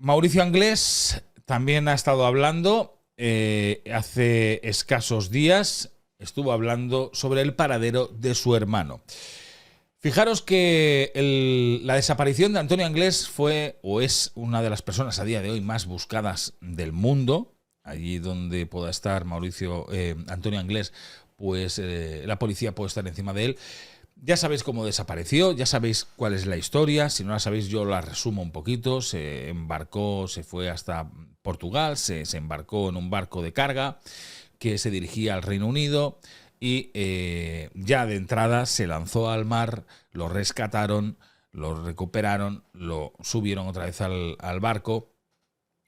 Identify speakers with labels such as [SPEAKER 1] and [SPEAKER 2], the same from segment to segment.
[SPEAKER 1] Mauricio Anglés también ha estado hablando, hace escasos días estuvo hablando sobre el paradero de su hermano. Fijaros que la desaparición de Antonio Anglés fue o es una de las personas a día de hoy más buscadas del mundo. Allí donde pueda estar Antonio Anglés, pues la policía puede estar encima de él. Ya sabéis cómo desapareció, ya sabéis cuál es la historia. Si no la sabéis, yo la resumo un poquito. Se embarcó, se fue hasta Portugal, se embarcó en un barco de carga que se dirigía al Reino Unido y ya de entrada se lanzó al mar, lo rescataron, lo recuperaron, lo subieron otra vez al barco,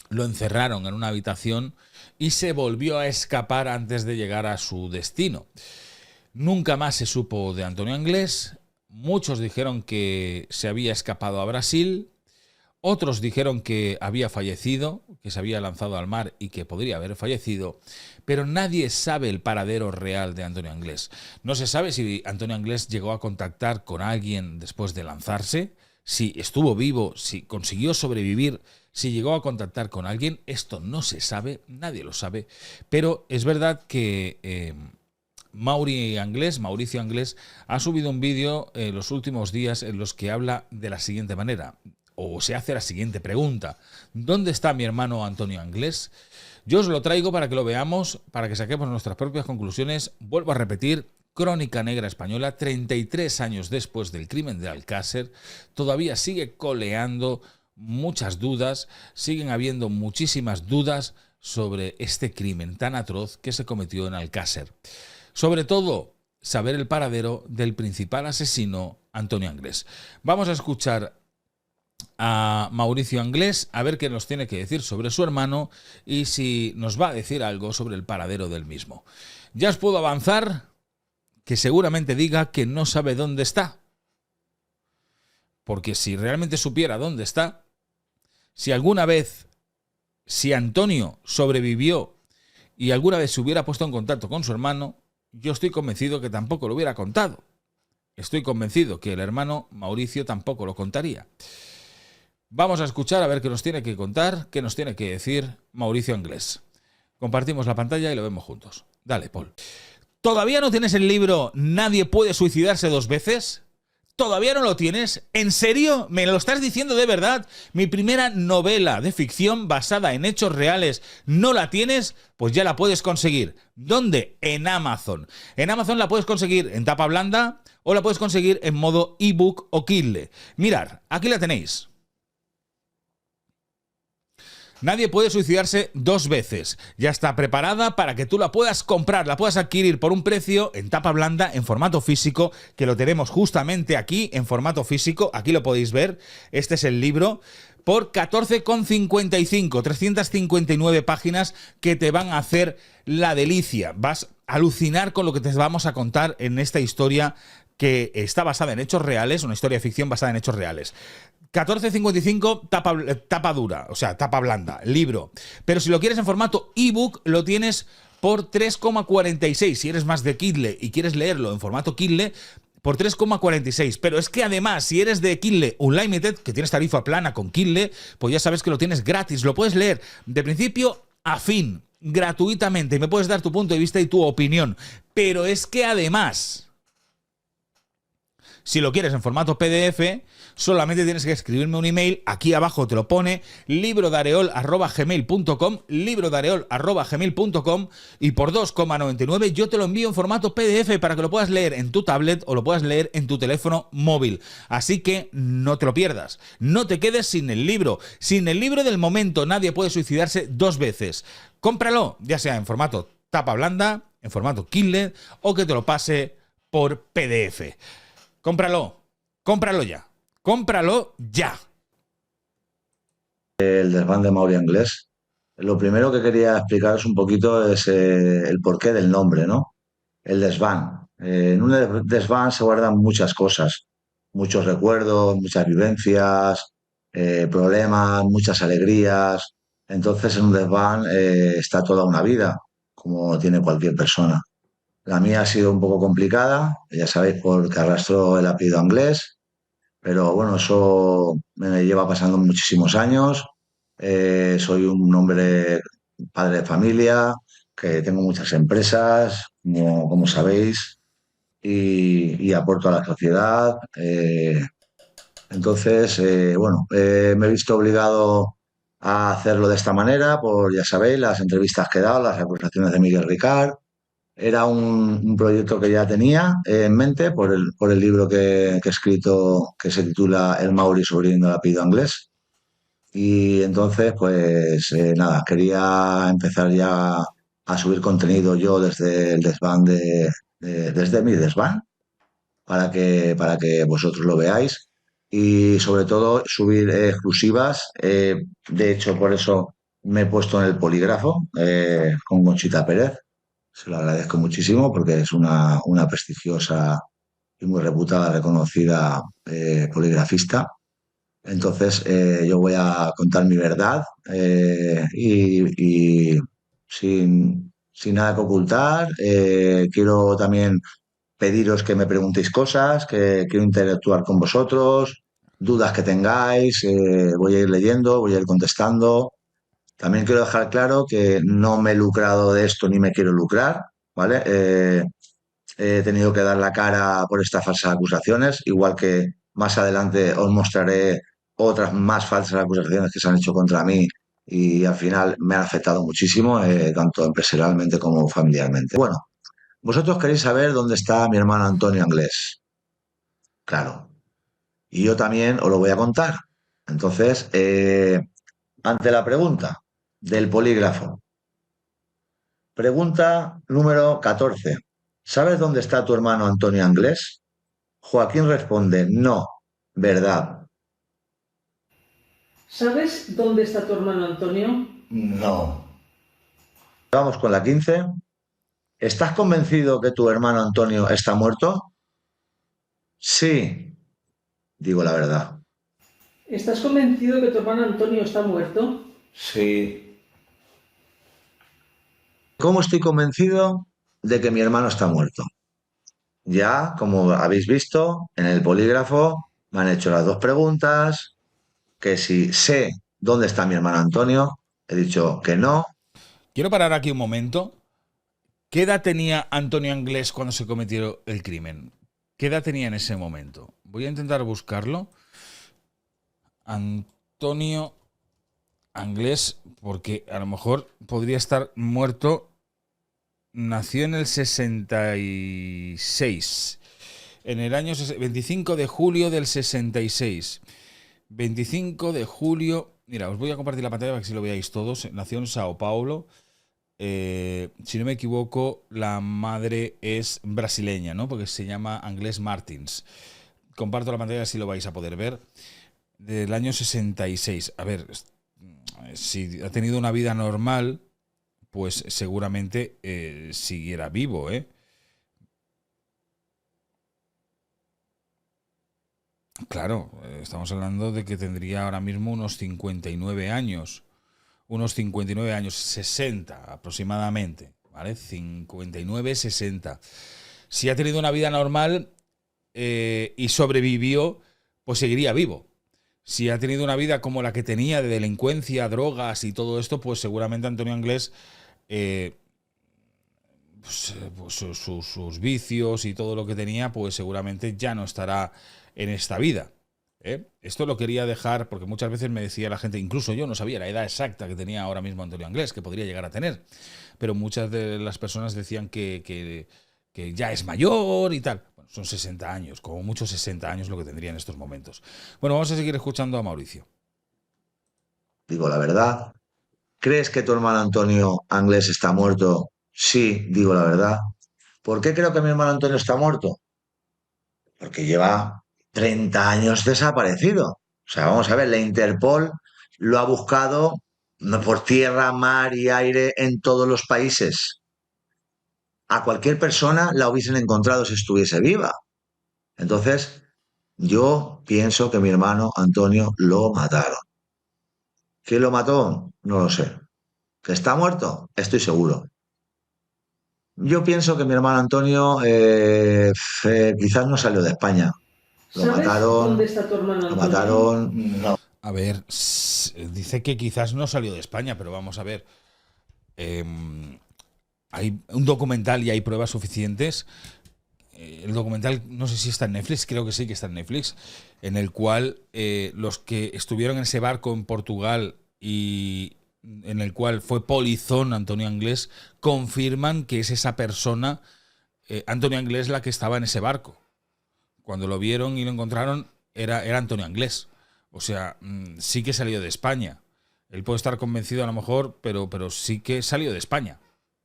[SPEAKER 1] lo encerraron en una habitación y se volvió a escapar antes de llegar a su destino. Nunca más se supo de Antonio Anglés. Muchos dijeron que se había escapado a Brasil. Otros dijeron que había fallecido, que se había lanzado al mar y que podría haber fallecido. Pero nadie sabe el paradero real de Antonio Anglés. No se sabe si Antonio Anglés llegó a contactar con alguien después de lanzarse, si estuvo vivo, si consiguió sobrevivir, si llegó a contactar con alguien. Esto no se sabe, nadie lo sabe. Pero es verdad que Mauricio Anglés ha subido un vídeo en los últimos días en los que habla de la siguiente manera, o se hace la siguiente pregunta: ¿dónde está mi hermano Antonio Anglés? Yo os lo traigo para que lo veamos, para que saquemos nuestras propias conclusiones. Vuelvo a repetir, Crónica Negra Española, 33 años después del crimen de Alcácer, todavía sigue coleando muchas dudas, siguen habiendo muchísimas dudas sobre este crimen tan atroz que se cometió en Alcácer. Sobre todo, saber el paradero del principal asesino, Antonio Anglés. Vamos a escuchar a Mauricio Anglés a ver qué nos tiene que decir sobre su hermano y si nos va a decir algo sobre el paradero del mismo. Ya os puedo avanzar que seguramente diga que no sabe dónde está. Porque si realmente supiera dónde está, si Antonio sobrevivió y alguna vez se hubiera puesto en contacto con su hermano, yo estoy convencido que tampoco lo hubiera contado. Estoy convencido que el hermano Mauricio tampoco lo contaría. Vamos a escuchar a ver qué nos tiene que contar, qué nos tiene que decir Mauricio Anglés. Compartimos la pantalla y lo vemos juntos. Dale, Paul. ¿Todavía no tienes el libro Nadie puede suicidarse dos veces? ¿Todavía no lo tienes? ¿En serio? ¿Me lo estás diciendo de verdad? Mi primera novela de ficción basada en hechos reales, ¿no la tienes? Pues ya la puedes conseguir. ¿Dónde? En Amazon. En Amazon la puedes conseguir en tapa blanda o la puedes conseguir en modo ebook o Kindle. Mirad, aquí la tenéis. Nadie puede suicidarse dos veces. Ya está preparada para que tú la puedas comprar, la puedas adquirir por un precio en tapa blanda, en formato físico, que lo tenemos justamente aquí en formato físico. Aquí lo podéis ver. Este es el libro. Por 14,55, 359 páginas que te van a hacer la delicia. Vas a alucinar con lo que te vamos a contar en esta historia que está basada en hechos reales, una historia de ficción basada en hechos reales. 14,55 tapa dura, o sea, tapa blanda, libro. Pero si lo quieres en formato ebook, lo tienes por 3,46. Si eres más de Kindle y quieres leerlo en formato Kindle, por 3,46. Pero es que además, si eres de Kindle Unlimited, que tienes tarifa plana con Kindle, pues ya sabes que lo tienes gratis. Lo puedes leer de principio a fin, gratuitamente. Y me puedes dar tu punto de vista y tu opinión. Pero es que además, si lo quieres en formato PDF, solamente tienes que escribirme un email, aquí abajo te lo pone, librodareol@gmail.com, librodareol@gmail.com, y por 2,99 yo te lo envío en formato PDF para que lo puedas leer en tu tablet o lo puedas leer en tu teléfono móvil. Así que no te lo pierdas, no te quedes sin el libro. Sin el libro del momento, Nadie puede suicidarse dos veces. Cómpralo, ya sea en formato tapa blanda, en formato Kindle o que te lo pase por PDF. Cómpralo, cómpralo ya. ¡Cómpralo ya!
[SPEAKER 2] El desván de Mauri Anglés. Lo primero que quería explicaros un poquito es el porqué del nombre, ¿no? El desván. En un desván se guardan muchas cosas, muchos recuerdos, muchas vivencias, problemas, muchas alegrías. Entonces en un desván está toda una vida, como tiene cualquier persona. La mía ha sido un poco complicada, ya sabéis, porque arrastró el apellido Anglés. Pero bueno, eso me lleva pasando muchísimos años. Soy un hombre, padre de familia, que tengo muchas empresas, como sabéis, y aporto a la sociedad. Entonces, bueno, me he visto obligado a hacerlo de esta manera, por, ya sabéis, las entrevistas que he dado, las acusaciones de Miguel Ricard. Era un proyecto que ya tenía en mente por el libro que he escrito que se titula El Mauri sobreviviendo al apellido inglés. Y entonces, pues nada, quería empezar ya a subir contenido yo desde el desván desde mi desván para que vosotros lo veáis y sobre todo subir exclusivas. De hecho, por eso me he puesto en el polígrafo con Conchita Pérez. Se lo agradezco muchísimo porque es una prestigiosa y muy reputada, reconocida poligrafista. Entonces, yo voy a contar mi verdad y sin nada que ocultar. Quiero también pediros que me preguntéis cosas, que quiero interactuar con vosotros, dudas que tengáis, voy a ir leyendo, voy a ir contestando. También quiero dejar claro que no me he lucrado de esto ni me quiero lucrar, ¿vale? He tenido que dar la cara por estas falsas acusaciones, igual que más adelante os mostraré otras más falsas acusaciones que se han hecho contra mí y al final me han afectado muchísimo, tanto empresarialmente como familiarmente. Bueno, vosotros queréis saber dónde está mi hermano Antonio Anglés, claro, y yo también os lo voy a contar. Entonces, ante la pregunta del polígrafo, pregunta número 14. ¿Sabes dónde está tu hermano Antonio Anglés? Joaquín responde, no, verdad.
[SPEAKER 3] ¿Sabes dónde está tu hermano Antonio?
[SPEAKER 2] No. Vamos con la 15. ¿Estás convencido que tu hermano Antonio está muerto? Sí, digo la verdad.
[SPEAKER 3] ¿Estás convencido que tu hermano Antonio está muerto?
[SPEAKER 2] Sí. ¿Cómo estoy convencido de que mi hermano está muerto? Ya, como habéis visto, en el polígrafo me han hecho las dos preguntas, que si sé dónde está mi hermano Antonio, he dicho que no.
[SPEAKER 1] Quiero parar aquí un momento. ¿Qué edad tenía Antonio Anglés cuando se cometió el crimen? ¿Qué edad tenía en ese momento? Voy a intentar buscarlo. Antonio Anglés, porque a lo mejor podría estar muerto. Nació en el 66. En el año 25 de julio del 66. 25 de julio. Mira, os voy a compartir la pantalla para que si lo veáis todos. Nació en Sao Paulo. Si no me equivoco, la madre es brasileña, ¿no? Porque se llama Anglés Martins. Comparto la pantalla si lo vais a poder ver. Del año 66. A ver, si ha tenido una vida normal, pues seguramente siguiera vivo, ¿eh? Claro, estamos hablando de que tendría ahora mismo unos 59 años. Unos 59 años, 60 aproximadamente, ¿vale? 59, 60. Si ha tenido una vida normal y sobrevivió, pues seguiría vivo. Si ha tenido una vida como la que tenía de delincuencia, drogas y todo esto, pues seguramente Antonio Anglés, sus vicios y todo lo que tenía, pues seguramente ya no estará en esta vida. Esto lo quería dejar porque muchas veces me decía la gente, incluso yo no sabía la edad exacta que tenía ahora mismo Antonio Anglés, que podría llegar a tener, pero muchas de las personas decían que ya es mayor y tal. Bueno, son 60 años, como mucho 60 años lo que tendría en estos momentos. Bueno, vamos a seguir escuchando a Mauricio.
[SPEAKER 2] Digo la verdad. ¿Crees que tu hermano Antonio Anglés está muerto? Sí, digo la verdad. ¿Por qué creo que mi hermano Antonio está muerto? Porque lleva 30 años desaparecido. O sea, vamos a ver, la Interpol lo ha buscado por tierra, mar y aire en todos los países. A cualquier persona la hubiesen encontrado si estuviese viva. Entonces, yo pienso que mi hermano Antonio lo mataron. ¿Quién lo mató? No lo sé. ¿Que está muerto? Estoy seguro. Yo pienso que mi hermano Antonio quizás no salió de España. Lo
[SPEAKER 3] ¿Sabes dónde
[SPEAKER 2] mataron,
[SPEAKER 3] está tu hermano
[SPEAKER 2] lo
[SPEAKER 3] Antonio?
[SPEAKER 2] mataron. No.
[SPEAKER 1] A ver, dice que quizás no salió de España, pero vamos a ver. Hay un documental y hay pruebas suficientes. El documental, no sé si está en Netflix, creo que sí que está en Netflix, en el cual los que estuvieron en ese barco en Portugal y en el cual fue polizón Antonio Anglés, confirman que es esa persona, Antonio Anglés, la que estaba en ese barco. Cuando lo vieron y lo encontraron, era Antonio Anglés. O sea, sí que salió de España. Él puede estar convencido a lo mejor, pero sí que salió de España.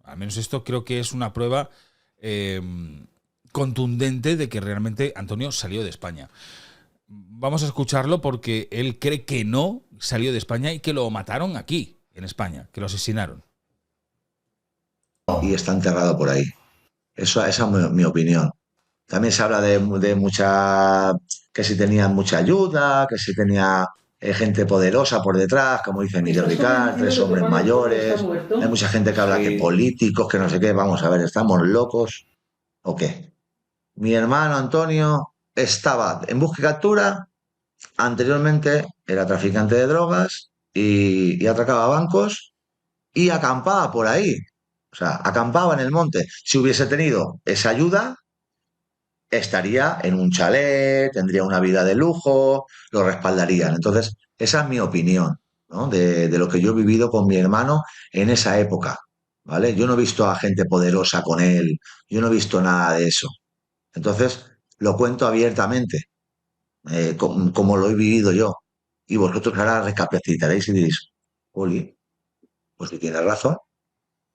[SPEAKER 1] Al menos esto creo que es una prueba contundente de que realmente Antonio salió de España. Vamos a escucharlo porque él cree que no salió de España y que lo mataron aquí, en España, que lo asesinaron.
[SPEAKER 2] Y está enterrado por ahí. Esa es mi opinión. También se habla de mucha, que si tenían mucha ayuda, que si tenía gente poderosa por detrás, como dice Miguel
[SPEAKER 3] ¿Estás
[SPEAKER 2] Ricard,
[SPEAKER 3] convencido
[SPEAKER 2] tres
[SPEAKER 3] que tu
[SPEAKER 2] hombres
[SPEAKER 3] hermano Antonio está
[SPEAKER 2] mayores. Hay
[SPEAKER 3] muerto?
[SPEAKER 2] mucha gente que habla que
[SPEAKER 1] Sí.
[SPEAKER 2] políticos, que no sé qué. Vamos a ver, ¿estamos locos o qué? Mi hermano Antonio estaba en busca y captura. Anteriormente era traficante de drogas y atracaba bancos y acampaba por ahí. O sea, acampaba en el monte. Si hubiese tenido esa ayuda, estaría en un chalet, tendría una vida de lujo, lo respaldarían. Entonces, esa es mi opinión, ¿no? De lo que yo he vivido con mi hermano en esa época, ¿vale? Yo no he visto a gente poderosa con él, yo no he visto nada de eso. Entonces, lo cuento abiertamente, como lo he vivido yo. Y vosotros ahora recapacitaréis y diréis, Oli, pues si tienes razón,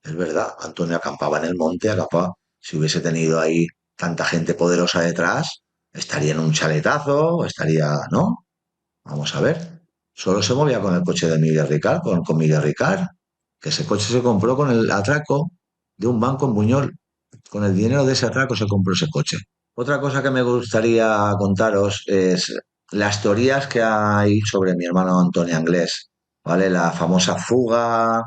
[SPEAKER 2] es verdad, Antonio acampaba en el monte, acampaba. Si hubiese tenido ahí tanta gente poderosa detrás, estaría en un chaletazo, estaría, ¿no? Vamos a ver. Solo se movía con el coche de Miguel Ricard, con Miguel Ricard, que ese coche se compró con el atraco de un banco en Buñol. Con el dinero de ese atraco se compró ese coche. Otra cosa que me gustaría contaros es las teorías que hay sobre mi hermano Antonio Anglés, ¿vale? La famosa fuga.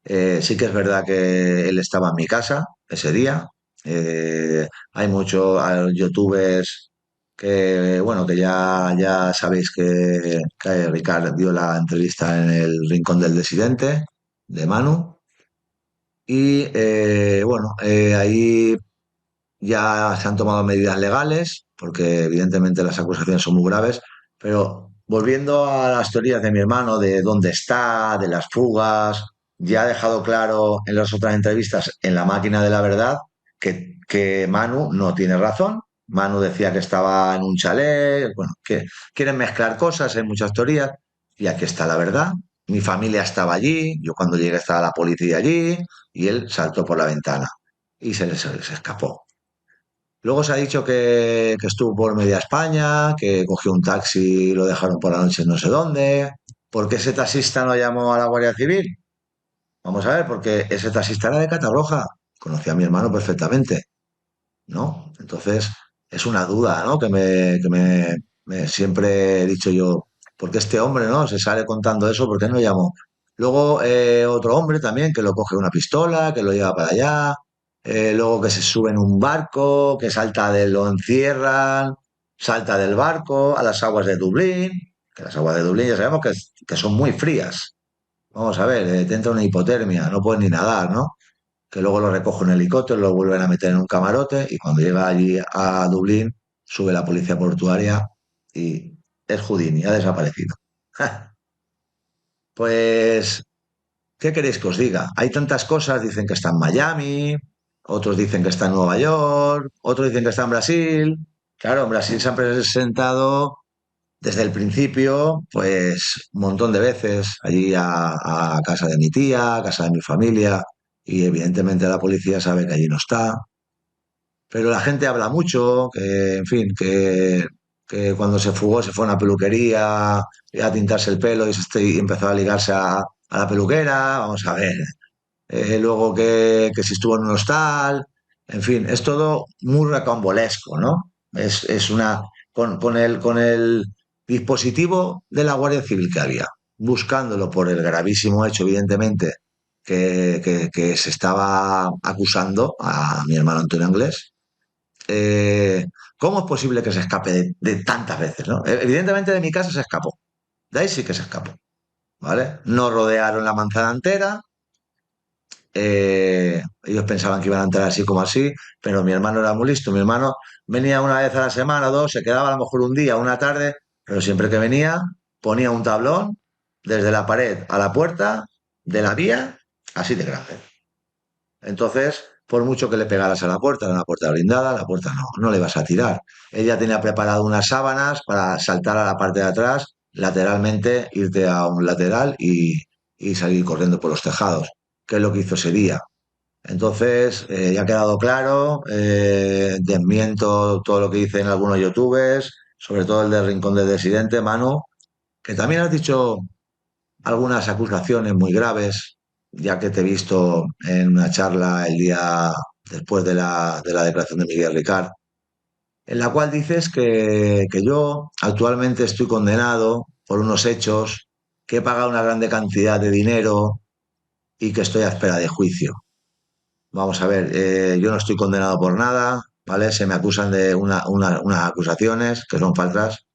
[SPEAKER 2] Sí que es verdad que él estaba en mi casa ese día. Hay muchos youtubers que, bueno, que ya sabéis que Ricard dio la entrevista en el Rincón del Disidente de Manu. Y bueno, ahí ya se han tomado medidas legales, porque evidentemente las acusaciones son muy graves, pero volviendo a las teorías de mi hermano, de dónde está, de las fugas, ya ha dejado claro en las otras entrevistas en La Máquina de la Verdad que Manu no tiene razón. Manu decía que estaba en un chalet, bueno, que quieren mezclar cosas, hay muchas teorías, y aquí está la verdad. Mi familia estaba allí, yo cuando llegué estaba la policía allí, y él saltó por la ventana y se escapó. Luego se ha dicho que estuvo por media España, que cogió un taxi y lo dejaron por la noche en no sé dónde. ¿Por qué ese taxista no llamó a la Guardia Civil? Vamos a ver, porque ese taxista era de Catarroja. Conocía a mi hermano perfectamente, ¿no? Entonces, es una duda, ¿no? Que siempre he dicho yo, ¿por qué este hombre, ¿no? Se sale contando eso, ¿por qué no llamó? Luego, otro hombre también que lo coge una pistola, que lo lleva para allá. Luego que se sube en un barco, que lo encierran, salta del barco a las aguas de Dublín, que las aguas de Dublín ya sabemos que son muy frías. Vamos a ver, te entra una hipotermia, no puedes ni nadar, ¿no? Que luego lo recoge un helicóptero, lo vuelven a meter en un camarote y cuando llega allí a Dublín, sube la policía portuaria y es Houdini, ha desaparecido. Pues, ¿qué queréis que os diga? Hay tantas cosas, dicen que está en Miami, otros dicen que está en Nueva York, otros dicen que está en Brasil. Claro, en Brasil se han presentado desde el principio, pues un montón de veces allí a casa de mi tía, a casa de mi familia, y evidentemente la policía sabe que allí no está. Pero la gente habla mucho, que, en fin, que cuando se fugó se fue a una peluquería a tintarse el pelo y empezó a ligarse a la peluquera, vamos a ver. Luego que si estuvo en un hostal, en fin, es todo muy rocambolesco, ¿no? Es una, con el dispositivo de la Guardia Civil que había, buscándolo por el gravísimo hecho, evidentemente, que se estaba acusando a mi hermano Antonio Anglés. ¿Cómo es posible que se escape de tantas veces, ¿no? Evidentemente de mi casa se escapó, De ahí sí que se escapó, ¿vale? No rodearon la manzana entera. Ellos pensaban que iban a entrar así como así, pero mi hermano era muy listo. Mi hermano venía una vez a la semana o dos, se quedaba a lo mejor un día, una tarde, pero siempre que venía ponía un tablón desde la pared a la puerta de la vía, así de grande. Entonces, por mucho que le pegaras a la puerta, era una puerta blindada, la puerta no le ibas a tirar. Ella tenía preparado unas sábanas para saltar a la parte de atrás, lateralmente, irte a un lateral y salir corriendo por los tejados, que es lo que hizo ese día. Entonces, ya ha quedado claro, desmiento todo lo que dicen algunos youtubers, sobre todo el del Rincón del Disidente, Manu, que también has dicho algunas acusaciones muy graves, ya que te he visto en una charla el día después de la declaración de Miguel Ricard, en la cual dices que yo actualmente estoy condenado por unos hechos, que he pagado una grande cantidad de dinero y que estoy a espera de juicio. Vamos a ver, yo no estoy condenado por nada, ¿vale? Se me acusan de unas acusaciones que son falsas.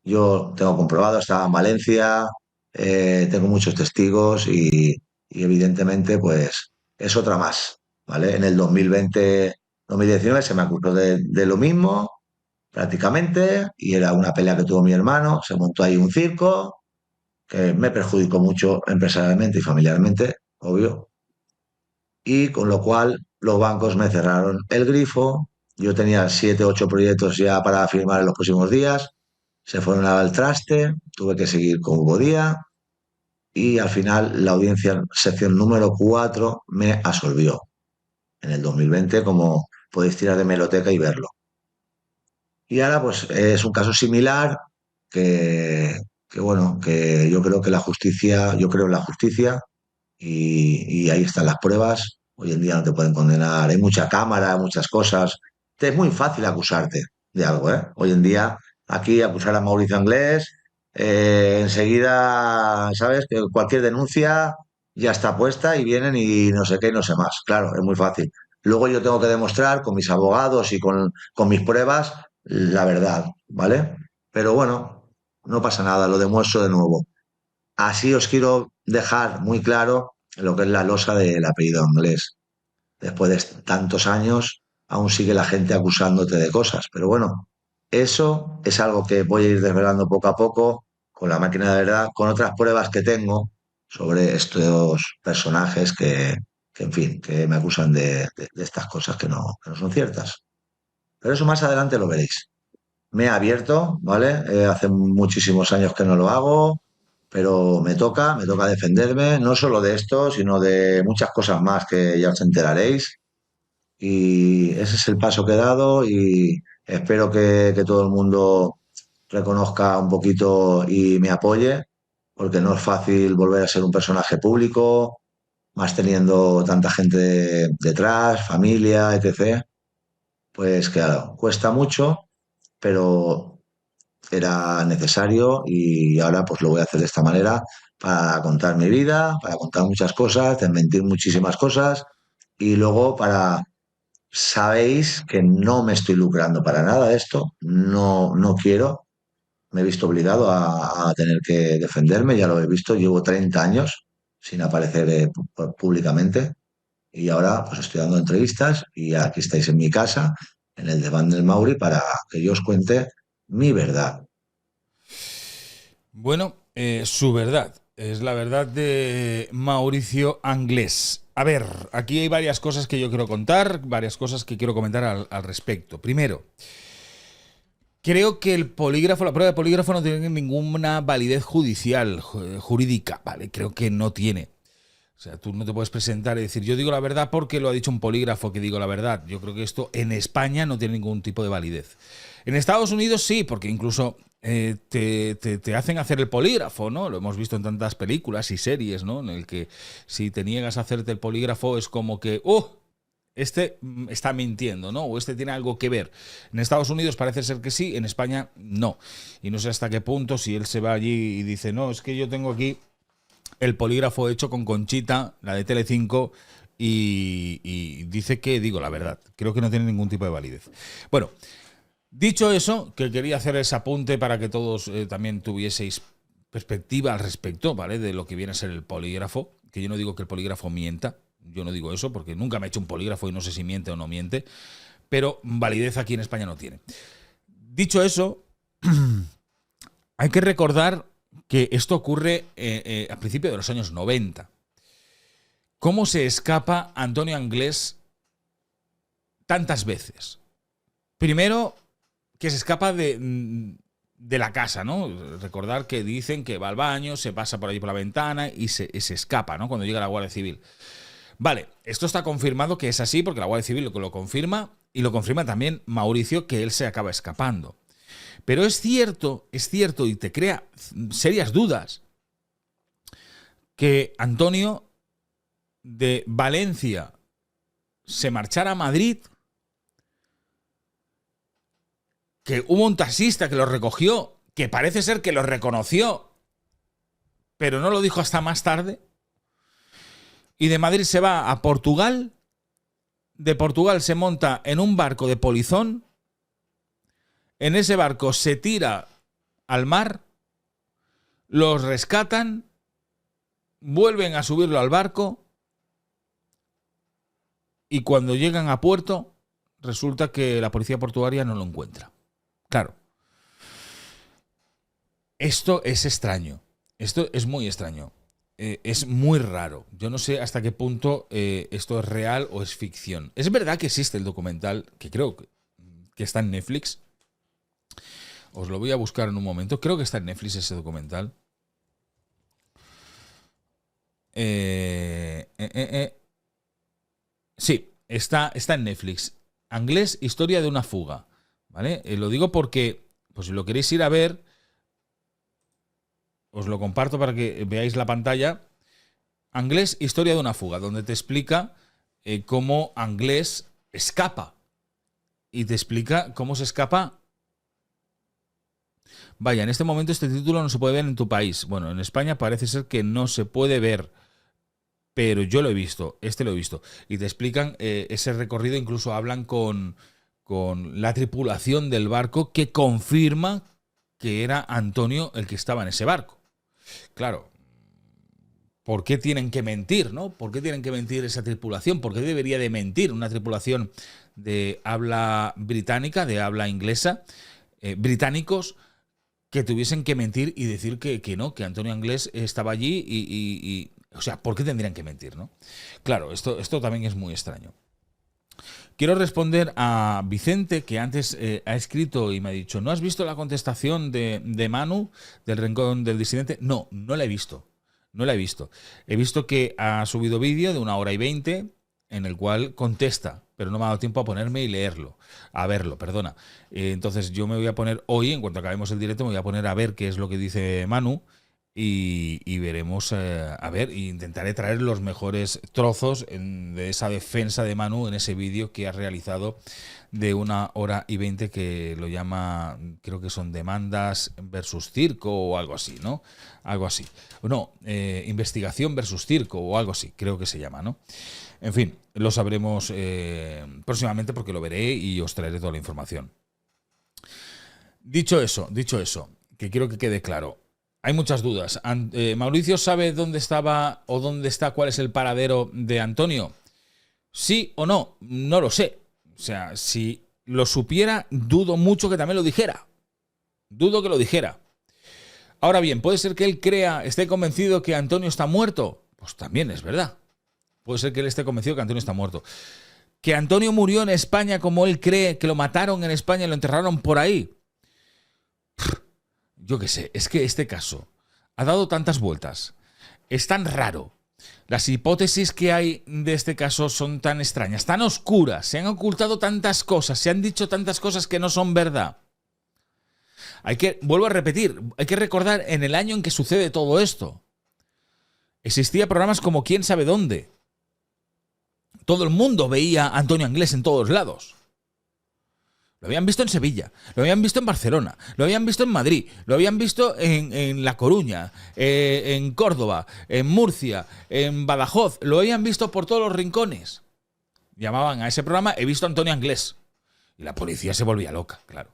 [SPEAKER 2] Yo tengo comprobado, estaba en Valencia, tengo muchos testigos y evidentemente pues es otra más, ¿vale? En el 2020, 2019 se me acusó de lo mismo prácticamente y era una pelea que tuvo mi hermano, se montó ahí un circo que me perjudicó mucho empresarialmente y familiarmente, obvio, y con lo cual los bancos me cerraron el grifo. Yo tenía 7, 8 proyectos ya para firmar en los próximos días, se fueron al traste, tuve que seguir con Hugo Díaz y al final la audiencia sección número 4 me absolvió en el 2020, como podéis tirar de meroteca y verlo. Y ahora pues es un caso similar que, que bueno, que yo creo que la justicia, yo creo en la justicia y ahí están las pruebas. Hoy en día no te pueden condenar, hay mucha cámara, muchas cosas. Te es muy fácil acusarte de algo, ¿eh? Hoy en día, aquí acusar a Mauricio Anglés, enseguida, ¿sabes? Que cualquier denuncia ya está puesta y vienen y no sé qué y no sé más. Claro, es muy fácil. Luego yo tengo que demostrar con mis abogados y con mis pruebas la verdad, ¿vale? Pero bueno, no pasa nada, lo demuestro de nuevo. Así os quiero dejar muy claro lo que es la losa del apellido inglés. Después de tantos años, aún sigue la gente acusándote de cosas. Pero bueno, eso es algo que voy a ir desvelando poco a poco con la máquina de verdad, con otras pruebas que tengo sobre estos personajes que en fin, que me acusan de estas cosas que no son ciertas. Pero eso más adelante lo veréis. Me he abierto, ¿vale? Hace muchísimos años que no lo hago, pero me toca defenderme, no solo de esto, sino de muchas cosas más que ya os enteraréis. Y ese es el paso que he dado y espero que todo el mundo reconozca un poquito y me apoye, porque no es fácil volver a ser un personaje público, más teniendo tanta gente detrás, familia, etc. Pues claro, cuesta mucho, pero era necesario y ahora pues lo voy a hacer de esta manera para contar mi vida, para contar muchas cosas, desmentir muchísimas cosas y luego para... Sabéis que no me estoy lucrando para nada de esto, no quiero, me he visto obligado a tener que defenderme, ya lo he visto, llevo 30 años sin aparecer públicamente y ahora pues estoy dando entrevistas y aquí estáis en mi casa, en el Desván del Mauri, para que yo os cuente mi verdad.
[SPEAKER 1] Bueno, su verdad es la verdad de Mauricio Anglés. A ver, aquí hay varias cosas que yo quiero contar, varias cosas que quiero comentar al respecto. Primero, creo que el polígrafo, la prueba de polígrafo no tiene ninguna validez judicial, jurídica, ¿vale? Creo que no tiene. O sea, tú no te puedes presentar y decir, yo digo la verdad porque lo ha dicho un polígrafo que digo la verdad. Yo creo que esto en España no tiene ningún tipo de validez. En Estados Unidos sí, porque incluso te hacen hacer el polígrafo, ¿no? Lo hemos visto en tantas películas y series, ¿no? En el que si te niegas a hacerte el polígrafo es como que, este está mintiendo, ¿no? O este tiene algo que ver. En Estados Unidos parece ser que sí, en España no. Y no sé hasta qué punto, si él se va allí y dice, no, es que yo tengo aquí el polígrafo hecho con Conchita, la de Telecinco, y dice que digo la verdad. Creo que no tiene ningún tipo de validez. Bueno, dicho eso, que quería hacer ese apunte para que todos también tuvieseis perspectiva al respecto, ¿vale? De lo que viene a ser el polígrafo, que yo no digo que el polígrafo mienta, yo no digo eso porque nunca me he hecho un polígrafo y no sé si miente o no miente, pero validez aquí en España no tiene. Dicho eso, hay que recordar que esto ocurre a principios de los años 90. ¿Cómo se escapa Antonio Anglés tantas veces? Primero, que se escapa de la casa, ¿no? Recordar que dicen que va al baño, se pasa por allí por la ventana y se escapa, ¿no? Cuando llega la Guardia Civil. Vale, esto está confirmado que es así porque la Guardia Civil lo confirma y lo confirma también Mauricio, que él se acaba escapando. Pero es cierto y te crea serias dudas que Antonio de Valencia se marchara a Madrid, que hubo un taxista que lo recogió, que parece ser que lo reconoció, pero no lo dijo hasta más tarde, y de Madrid se va a Portugal, de Portugal se monta en un barco de polizón, en ese barco se tira al mar, los rescatan, vuelven a subirlo al barco y cuando llegan a puerto resulta que la policía portuaria no lo encuentra. Claro, esto es extraño, esto es muy extraño, es muy raro. Yo no sé hasta qué punto esto es real o es ficción. Es verdad que existe el documental, que creo que está en Netflix. Os lo voy a buscar en un momento. Creo que está en Netflix ese documental. Sí, está en Netflix. Anglés, historia de una fuga. ¿Vale? Lo digo porque, pues si lo queréis ir a ver, os lo comparto para que veáis la pantalla. Anglés, historia de una fuga, donde te explica cómo Anglés escapa. Y te explica cómo se escapa. Vaya, en este momento este título no se puede ver en tu país. Bueno, en España parece ser que no se puede ver, pero yo lo he visto, lo he visto. Y te explican ese recorrido, incluso hablan con la tripulación del barco que confirma que era Antonio el que estaba en ese barco. Claro, ¿por qué tienen que mentir, no? ¿Por qué tienen que mentir esa tripulación? ¿Por qué debería de mentir una tripulación de habla británica, de habla inglesa, británicos, que tuviesen que mentir y decir que no, que Antonio Anglés estaba allí y o sea, ¿por qué tendrían que mentir, no? Claro, esto también es muy extraño. Quiero responder a Vicente, que antes ha escrito y me ha dicho, ¿no has visto la contestación de Manu, del Rincón del Disidente? No, no la he visto. No la he visto. He visto que ha subido vídeo de 1 hora y 20 en el cual contesta, pero no me ha dado tiempo a ponerme y verlo, perdona. Entonces yo me voy a poner hoy, en cuanto acabemos el directo, me voy a poner a ver qué es lo que dice Manu y veremos, a ver, intentaré traer los mejores trozos de esa defensa de Manu en ese vídeo que ha realizado de 1 hora y 20, que lo llama, creo que son demandas versus circo o algo así, ¿no? Algo así. No, investigación versus circo o algo así, creo que se llama, ¿no? En fin, lo sabremos próximamente porque lo veré y os traeré toda la información. Dicho eso, que quiero que quede claro, hay muchas dudas. ¿Mauricio sabe dónde estaba o dónde está, cuál es el paradero de Antonio? ¿Sí o no? No lo sé. O sea, si lo supiera, dudo mucho que también lo dijera. Dudo que lo dijera. Ahora bien, ¿puede ser que él esté convencido que Antonio está muerto? Pues también es verdad. Puede ser que él esté convencido que Antonio está muerto. ¿Que Antonio murió en España como él cree, que lo mataron en España y lo enterraron por ahí? Yo qué sé, es que este caso ha dado tantas vueltas. Es tan raro. Las hipótesis que hay de este caso son tan extrañas, tan oscuras. Se han ocultado tantas cosas, se han dicho tantas cosas que no son verdad. Vuelvo a repetir, hay que recordar en el año en que sucede todo esto. Existía programas como ¿Quién sabe dónde? Todo el mundo veía a Antonio Anglés en todos lados. Lo habían visto en Sevilla, lo habían visto en Barcelona, lo habían visto en Madrid, lo habían visto en La Coruña, en Córdoba, en Murcia, en Badajoz. Lo habían visto por todos los rincones. Llamaban a ese programa, he visto a Antonio Anglés. Y la policía se volvía loca, claro.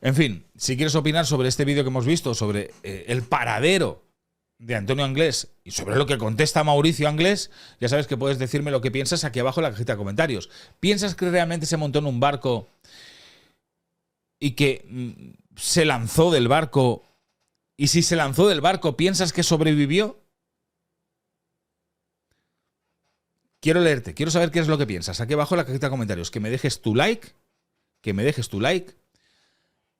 [SPEAKER 1] En fin, si quieres opinar sobre este vídeo que hemos visto, sobre el paradero de Antonio Anglés y sobre lo que contesta Mauricio Anglés, ya sabes que puedes decirme lo que piensas aquí abajo en la cajita de comentarios. ¿Piensas que realmente se montó en un barco y que se lanzó del barco? Y si se lanzó del barco, ¿piensas que sobrevivió? Quiero leerte, quiero saber qué es lo que piensas. Aquí abajo en la cajita de comentarios, que me dejes tu like,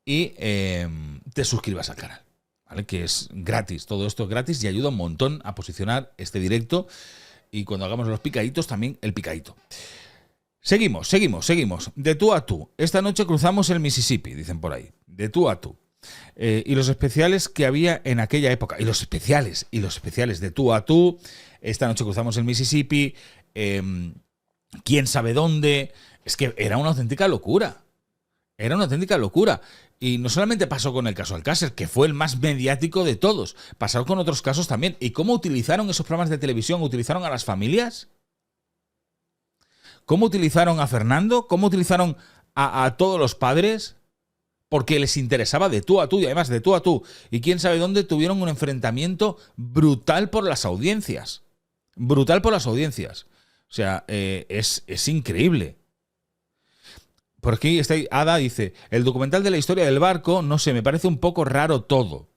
[SPEAKER 1] y te suscribas al canal, ¿vale? Que es gratis, todo esto es gratis y ayuda un montón a posicionar este directo. Y cuando hagamos los picaditos, también el picadito. Seguimos. De tú a tú. Esta noche cruzamos el Mississippi, dicen por ahí. De tú a tú. Y los especiales que había en aquella época. Y los especiales de tú a tú. Esta noche cruzamos el Mississippi. ¿Quién sabe dónde? Es que era una auténtica locura. Y no solamente pasó con el caso Alcácer, que fue el más mediático de todos. Pasaron con otros casos también. ¿Y cómo utilizaron esos programas de televisión? ¿Utilizaron a las familias? ¿Cómo utilizaron a Fernando? ¿Cómo utilizaron a todos los padres? Porque les interesaba de tú a tú, y además de tú a tú. Y quién sabe dónde tuvieron un enfrentamiento brutal por las audiencias. O sea, es increíble. Por aquí está Ada, dice, el documental de la historia del barco, no sé, me parece un poco raro todo.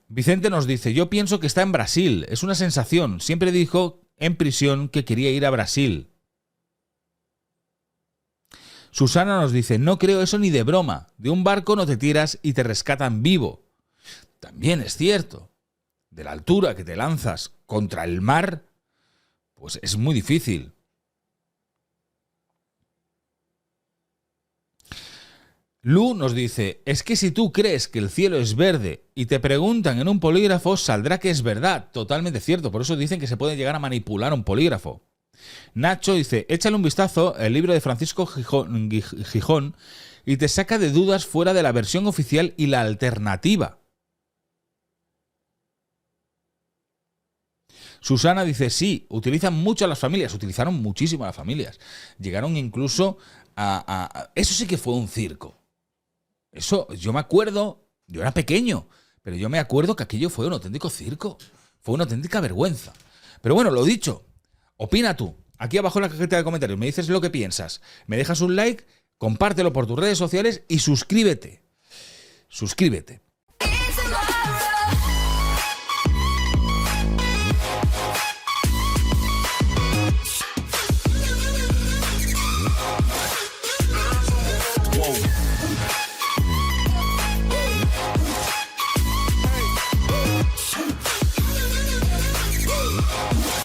[SPEAKER 1] Vicente nos dice, yo pienso que está en Brasil, es una sensación. Siempre dijo en prisión que quería ir a Brasil. Susana nos dice, no creo eso ni de broma. De un barco no te tiras y te rescatan vivo. También es cierto. De la altura que te lanzas contra el mar, pues es muy difícil. Lu nos dice, es que si tú crees que el cielo es verde y te preguntan en un polígrafo, saldrá que es verdad. Totalmente cierto, por eso dicen que se puede llegar a manipular un polígrafo. Nacho dice, échale un vistazo al libro de Francisco Gijón y te saca de dudas fuera de la versión oficial y la alternativa. Susana dice, sí, utilizan mucho a las familias, utilizaron muchísimo a las familias. Llegaron incluso a... Eso sí que fue un circo. Eso, yo me acuerdo, yo era pequeño, pero yo me acuerdo que aquello fue un auténtico circo. Fue una auténtica vergüenza. Pero bueno, lo dicho, opina tú. Aquí abajo en la cajita de comentarios me dices lo que piensas. Me dejas un like, compártelo por tus redes sociales y suscríbete. Suscríbete.